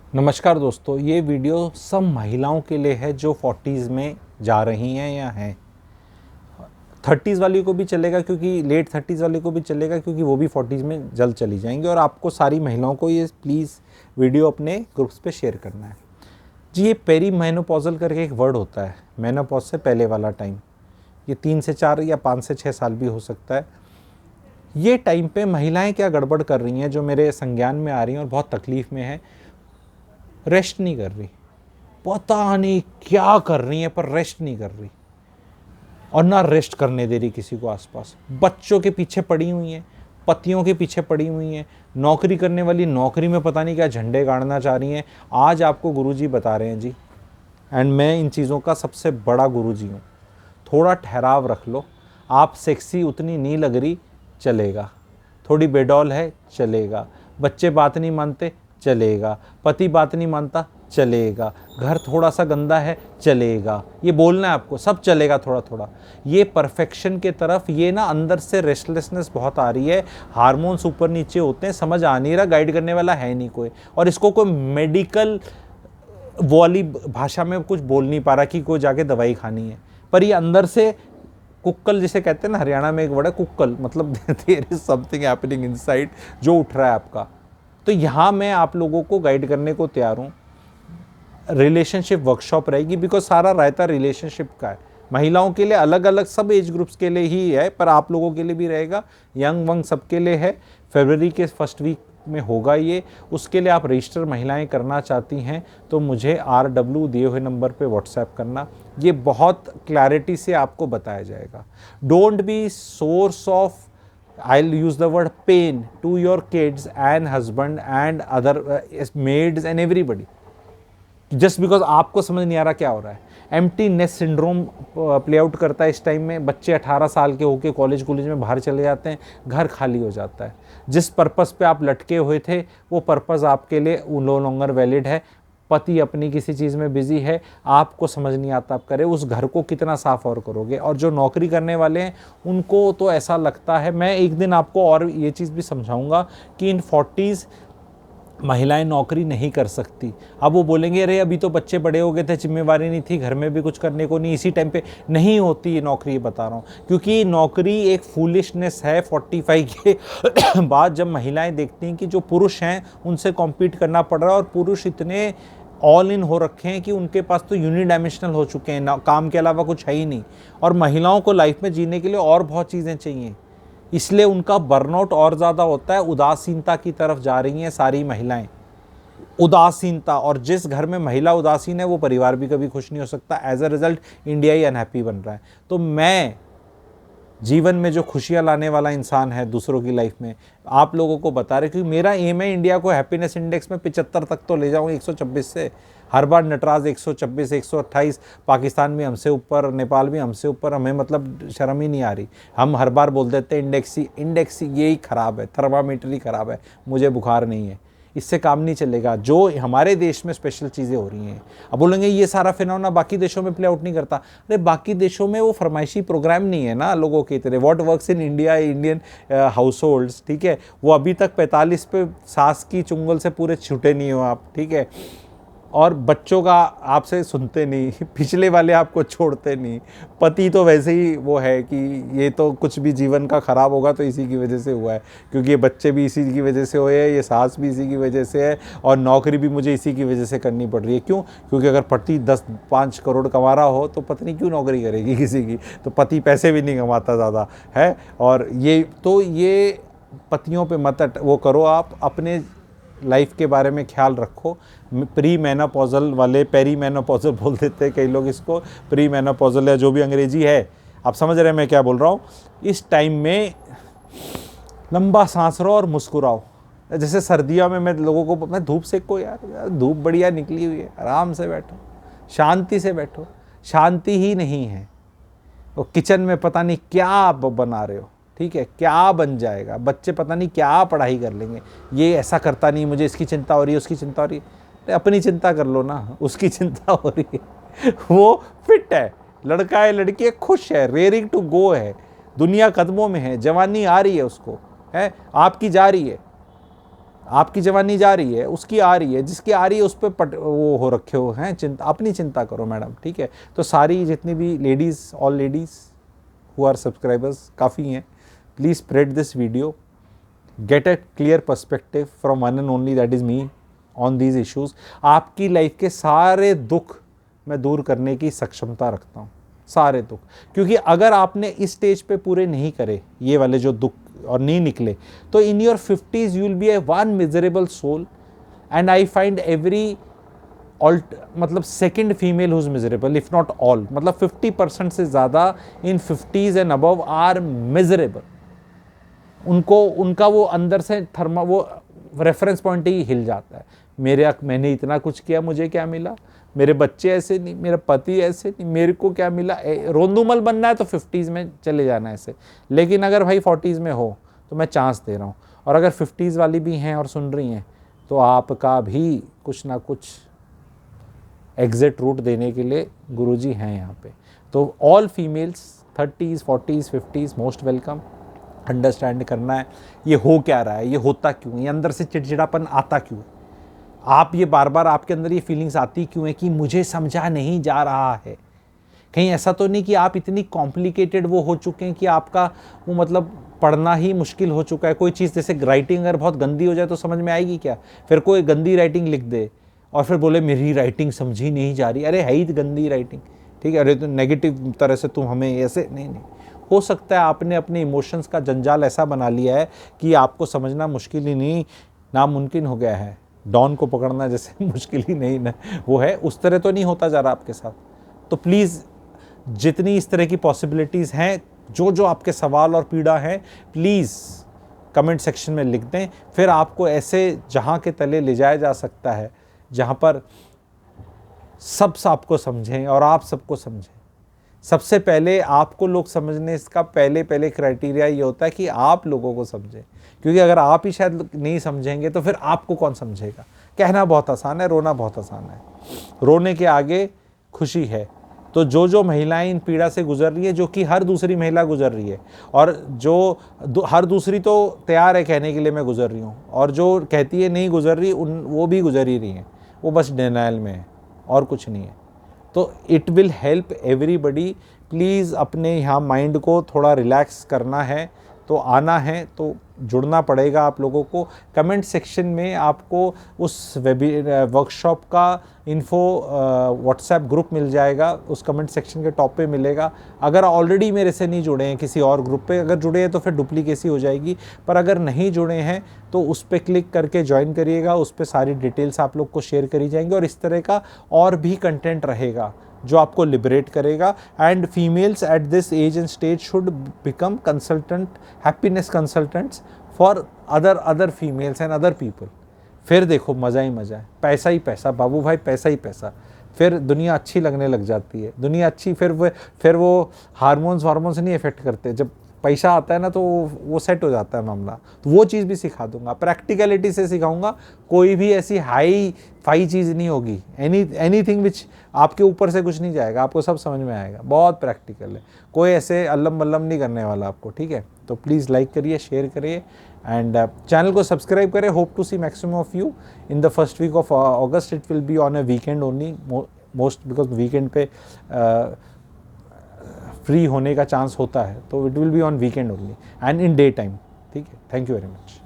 नमस्कार दोस्तों, ये वीडियो सब महिलाओं के लिए है जो 40s में जा रही हैं या हैं। 30s वाली को भी चलेगा, क्योंकि लेट 30s वाली को भी चलेगा, क्योंकि वो भी 40s में जल्द चली जाएंगी। और आपको सारी महिलाओं को ये प्लीज़ वीडियो अपने ग्रुप्स पे शेयर करना है जी। ये पेरी मेनोपॉजल करके एक वर्ड होता है, मेनोपॉज से पहले वाला टाइम। ये 3 से 4 या 5 से 6 साल भी हो सकता है। ये टाइम पे महिलाएं क्या गड़बड़ कर रही हैं जो मेरे संज्ञान में आ रही हैं और बहुत तकलीफ़ में है। रेस्ट नहीं कर रही, पता नहीं क्या कर रही है, पर रेस्ट नहीं कर रही और ना रेस्ट करने दे रही किसी को आसपास। बच्चों के पीछे पड़ी हुई हैं, पतियों के पीछे पड़ी हुई हैं, नौकरी करने वाली नौकरी में पता नहीं क्या झंडे गाड़ना चाह रही हैं। आज आपको गुरुजी बता रहे हैं जी, एंड मैं इन चीज़ों का सबसे बड़ा गुरुजी हूँ। थोड़ा ठहराव रख लो। आप सेक्सी उतनी नहीं लग रही, चलेगा। थोड़ी बेडौल है, चलेगा। बच्चे बात नहीं मानते, चलेगा। पति बात नहीं मानता, चलेगा। घर थोड़ा सा गंदा है, चलेगा। ये बोलना है आपको, सब चलेगा थोड़ा थोड़ा। ये परफेक्शन के तरफ, ये ना अंदर से रेस्टलेसनेस बहुत आ रही है, हार्मोन्स ऊपर नीचे होते हैं, समझ आ नहीं रहा, गाइड करने वाला है नहीं कोई। और इसको कोई मेडिकल वाली भाषा में कुछ बोल नहीं पा रहा कि कोई जाके दवाई खानी है, पर ये अंदर से कुक्कल जिसे कहते हैं ना, हरियाणा में एक वर्ड है कुक्कल, मतलब there is something happening inside जो उठ रहा है आपका। तो यहाँ मैं आप लोगों को गाइड करने को तैयार हूँ। रिलेशनशिप वर्कशॉप रहेगी, बिकॉज सारा रायता रिलेशनशिप का है। महिलाओं के लिए अलग अलग सब एज ग्रुप्स के लिए ही है, पर आप लोगों के लिए भी रहेगा, यंग वंग सबके लिए है। फरवरी के फर्स्ट वीक में होगा ये। उसके लिए आप रजिस्टर महिलाएं करना चाहती हैं तो मुझे RW दिए हुए नंबर पे व्हाट्सएप करना। ये बहुत क्लैरिटी से आपको बताया जाएगा। Don't be source of, I'll use the word pain to your kids and husband and other maids and everybody, just because आपको समझ नहीं आ रहा क्या हो रहा है। Empty nest syndrome play out करता है इस टाइम में। बच्चे 18 साल के होके कॉलेज में बाहर चले जाते हैं, घर खाली हो जाता है। जिस पर्पस पे आप लटके हुए थे वो पर्पस आपके लिए नो लॉन्गर वैलिड है। पति अपनी किसी चीज़ में बिजी है, आपको समझ नहीं आता आप करें, उस घर को कितना साफ और करोगे। और जो नौकरी करने वाले हैं उनको तो ऐसा लगता है, मैं एक दिन आपको और ये चीज़ भी समझाऊंगा कि इन 40s महिलाएं नौकरी नहीं कर सकती। अब वो बोलेंगे अरे अभी तो बच्चे बड़े हो गए थे, जिम्मेवारी नहीं थी, घर में भी कुछ करने को नहीं, इसी टाइम पे नहीं होती ये नौकरी। ये बता रहा हूँ क्योंकि नौकरी एक फूलिशनेस है। 45 के बाद जब महिलाएं देखती हैं कि जो पुरुष हैं उनसे कॉम्पीट करना पड़ रहा है, और पुरुष इतने ऑल इन हो रखे हैं कि उनके पास तो यूनिडायमेंशनल हो चुके हैं, ना काम के अलावा कुछ है ही नहीं। और महिलाओं को लाइफ में जीने के लिए और बहुत चीज़ें चाहिए, इसलिए उनका बर्नआउट और ज़्यादा होता है। उदासीनता की तरफ जा रही हैं सारी महिलाएं, उदासीनता। और जिस घर में महिला उदासीन है वो परिवार भी कभी खुश नहीं हो सकता। एज अ रिजल्ट इंडिया ही अनहैप्पी बन रहा है। तो मैं जीवन में जो खुशियाँ लाने वाला इंसान है दूसरों की लाइफ में, आप लोगों को बता रहे, क्योंकि मेरा एम है इंडिया को हैप्पीनेस इंडेक्स में 75 तक तो ले जाऊँ 126 से। हर बार नटराज 126, 128, पाकिस्तान भी हमसे ऊपर, नेपाल भी हमसे ऊपर, हमें मतलब शर्म ही नहीं आ रही। हम हर बार बोल देते हैं इंडेक्स यही ख़राब है, थर्मामीटर ही ख़राब है, मुझे बुखार नहीं है। इससे काम नहीं चलेगा। जो हमारे देश में स्पेशल चीज़ें हो रही हैं, अब बोलेंगे ये सारा फिनोमेना बाकी देशों में प्ले आउट नहीं करता। अरे बाकी देशों में वो फरमाइशी प्रोग्राम नहीं है ना लोगों की तरह। What works in India, Indian house holds, ठीक है, वो अभी तक 45 पे सास की चुंगल से पूरे छूटे नहीं हो आप, ठीक है। और बच्चों का आपसे सुनते नहीं, पिछले वाले आपको छोड़ते नहीं। पति तो वैसे ही वो है कि ये तो कुछ भी जीवन का ख़राब होगा तो इसी की वजह से हुआ है, क्योंकि ये बच्चे भी इसी की वजह से हुए हैं, ये सास भी इसी की वजह से है, और नौकरी भी मुझे इसी की वजह से करनी पड़ रही है। क्यों? क्योंकि अगर पति 10-5 करोड़ कमा रहा हो तो पत्नी क्यों नौकरी करेगी किसी की। तो पति पैसे भी नहीं कमाता ज़्यादा है। और ये पतियों पे मत वो करो, आप अपने लाइफ के बारे में ख्याल रखो। प्री मेनोपॉजल वाले, पेरी मेनोपॉजल बोल देते हैं कई लोग इसको, प्री मेनोपॉजल या जो भी अंग्रेजी है, आप समझ रहे हैं मैं क्या बोल रहा हूँ। इस टाइम में लंबा सांस लो और मुस्कुराओ। जैसे सर्दियों में मैं लोगों को, मैं धूप सेको यार धूप बढ़िया निकली हुई है, आराम से बैठो, शांति से बैठो। शांति ही नहीं है, वो किचन में पता नहीं क्या आप बना रहे हो, ठीक है, क्या बन जाएगा, बच्चे पता नहीं क्या पढ़ाई कर लेंगे, ये ऐसा करता नहीं, मुझे इसकी चिंता हो रही है, उसकी चिंता हो रही है। अपनी चिंता कर लो ना, उसकी चिंता हो रही है, वो फिट है, लड़का है लड़की है, खुश है, रेयरिंग टू गो है, दुनिया कदमों में है, जवानी आ रही है उसको, है आपकी जा रही है। आपकी जवानी जा रही है, उसकी आ रही है, जिसकी आ रही है उस पर वो हो रखे हो हैं चिंता, अपनी चिंता करो मैडम, ठीक है। तो सारी जितनी भी ladies, all ladies who are subscribers काफ़ी हैं, please spread this video, get a clear perspective from one and only that is me on these issues. आपकी लाइफ के सारे दुख मैं दूर करने की सक्षमता रखता हूँ, सारे दुख, क्योंकि अगर आपने इस स्टेज पे पूरे नहीं करे ये वाले जो दुख और नहीं निकले, तो in your 50s you will be a one miserable soul. And I find every मतलब second female whose miserable, if not all, मतलब 50% से ज़्यादा in 50s and above are miserable. उनको उनका वो अंदर से वो रेफरेंस पॉइंट ही हिल जाता है। मैंने इतना कुछ किया, मुझे क्या मिला, मेरे बच्चे ऐसे नहीं, मेरा पति ऐसे नहीं, मेरे को क्या मिला। रोंदूमल बनना है तो 50s में चले जाना है ऐसे, लेकिन अगर भाई 40s में हो तो मैं चांस दे रहा हूँ। और अगर 50s वाली भी हैं और सुन रही हैं तो आपका भी कुछ ना कुछ एग्जिट रूट देने के लिए गुरुजी हैं यहाँ पे। तो all females 30s 40s 50s most welcome. Understand करना है ये हो क्या रहा है, ये होता क्यों, ये अंदर से चिड़चिड़ापन आता क्यों, आप ये बार बार आपके अंदर ये फीलिंग्स आती क्यों है कि मुझे समझा नहीं जा रहा है। कहीं ऐसा तो नहीं कि आप इतनी कॉम्प्लिकेटेड वो हो चुके हैं कि आपका वो मतलब पढ़ना ही मुश्किल हो चुका है। कोई चीज़ जैसे राइटिंग अगर बहुत गंदी हो जाए तो समझ में आएगी क्या, फिर कोई गंदी राइटिंग लिख दे और फिर बोले मेरी राइटिंग समझी नहीं जा रही, अरे है ही गंदी राइटिंग, ठीक है, अरे तो नेगेटिव तरह से तुम हमें ऐसे नहीं। हो सकता है आपने अपने इमोशंस का जंजाल ऐसा बना लिया है कि आपको समझना मुश्किल ही नहीं, नामुमकिन हो गया है। डॉन को पकड़ना जैसे मुश्किल ही नहीं ना वो है, उस तरह तो नहीं होता जा रहा आपके साथ। तो प्लीज़ जितनी इस तरह की पॉसिबिलिटीज़ हैं, जो जो आपके सवाल और पीड़ा है, प्लीज़ कमेंट सेक्शन में लिख दें। फिर आपको ऐसे जहाँ के तले ले जाया जा सकता है जहाँ पर सब आपको समझें और आप सबको समझें। सबसे पहले आपको लोग समझने इसका पहले क्राइटेरिया ये होता है कि आप लोगों को समझें, क्योंकि अगर आप ही शायद नहीं समझेंगे तो फिर आपको कौन समझेगा। कहना बहुत आसान है, रोना बहुत आसान है, रोने के आगे खुशी है। तो जो जो महिलाएं इन पीड़ा से गुजर रही है, जो कि हर दूसरी महिला गुजर रही है, और जो हर दूसरी तो तैयार है कहने के लिए मैं गुजर रही हूँ, और जो कहती है नहीं गुजर रही वो भी गुजर ही रही हैं, वो बस डिनायल में है और कुछ नहीं है। तो it will help everybody. Please अपने यहाँ माइंड को थोड़ा रिलैक्स करना है तो आना है, तो जुड़ना पड़ेगा आप लोगों को। कमेंट सेक्शन में आपको उस वर्कशॉप का इन्फो व्हाट्सएप ग्रुप मिल जाएगा, उस कमेंट सेक्शन के टॉप पे मिलेगा। अगर ऑलरेडी मेरे से नहीं जुड़े हैं किसी और ग्रुप पे, अगर जुड़े हैं तो फिर डुप्लीकेसी हो जाएगी, पर अगर नहीं जुड़े हैं तो उस पर क्लिक करके ज्वाइन करिएगा। उस पर सारी डिटेल्स आप लोग को शेयर करी जाएंगी और इस तरह का और भी कंटेंट रहेगा जो आपको लिबरेट करेगा। And females at this age and stage should become consultant, happiness consultants for other females and other people. फिर देखो मज़ा ही मज़ा है, पैसा ही पैसा बाबू भाई, पैसा ही पैसा। फिर दुनिया अच्छी लगने लग जाती है, दुनिया अच्छी। फिर वो हार्मोन्स नहीं इफेक्ट करते। जब पैसा आता है ना तो वो सेट हो जाता है मामला। तो वो चीज़ भी सिखा दूंगा, प्रैक्टिकलिटी से सिखाऊंगा। कोई भी ऐसी हाई फाई चीज़ नहीं होगी, एनीथिंग विच आपके ऊपर से कुछ नहीं जाएगा, आपको सब समझ में आएगा। बहुत प्रैक्टिकल है, कोई ऐसे अल्लम बल्लम नहीं करने वाला आपको, ठीक है। तो प्लीज़ लाइक करिए, शेयर करिए एंड चैनल को सब्सक्राइब करें। Hope to see maximum of you in the first week of August. It will be on a weekend only most, because weekend पे फ्री होने का चांस होता है, तो it will be on weekend only and in day time, ठीक है। Thank you very much.